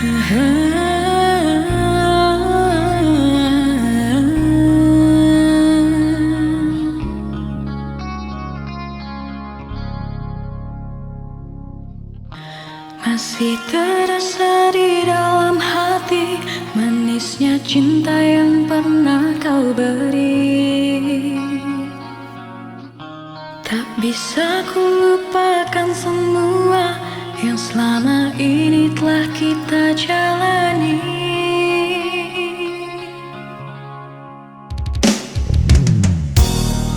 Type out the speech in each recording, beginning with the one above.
Masih terasa di dalam hati manisnya cinta yang pernah kau beri. Tak bisa ku lupakan semua yang selama ini telah kita jalani.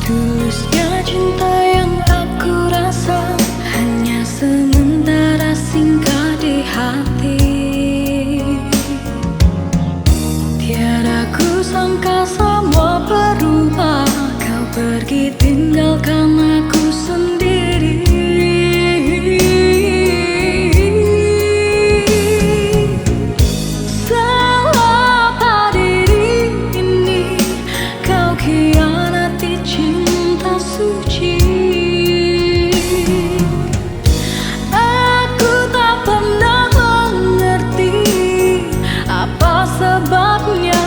Tulusnya cinta yang aku rasa hanya sementara singgah di hati. Tiada ku sangka semua berubah, kau pergi tinggalkan aku sendiri. Salah pada diri ini, kau khianati cinta suci. Aku tak pernah mengerti apa sebabnya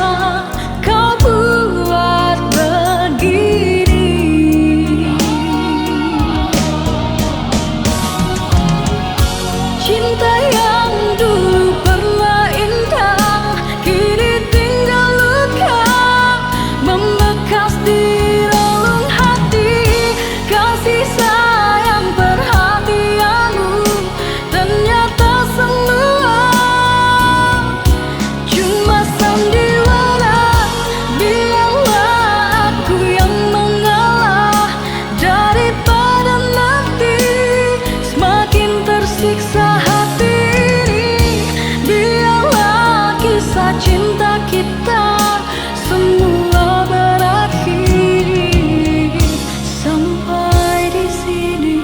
kau buat begini. Cinta yang dulu pernah indah kini tinggal luka membekas di relung hati. Kasih sayang perhatianmu ternyata semua cuma sandiwara. Biarlah aku yang mengalah daripada nanti semakin tersiksa hati ini. Biarlah kisah cinta kita semua berakhir sampai di sini.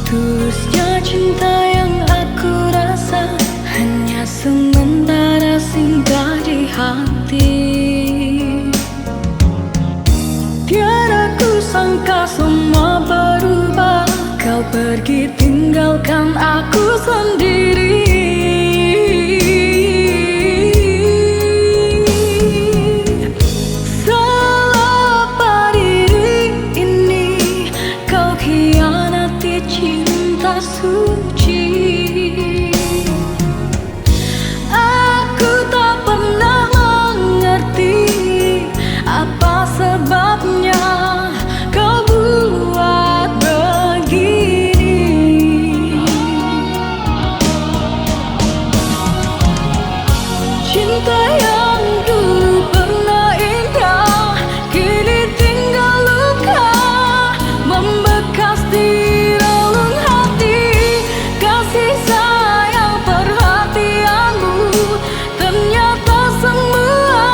Tulusnya cinta yang aku rasa hanya sementara singgah di hati. Tiada ku sangka semua berubah, kau pergi tinggalkan aku sendiri. Salah pada diri ini, kau khianati cinta suci. Aku tak pernah mengerti apa sebabnya kau buat begini. Cinta yang dulu pernah indah kini tinggal luka membekas di relung hati. Kasih sayang perhatianmu ternyata semua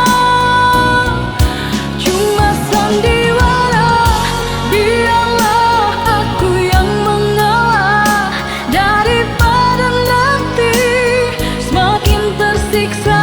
cuma sandiwara. Biarlah aku yang mengalah daripada nanti semakin tersiksa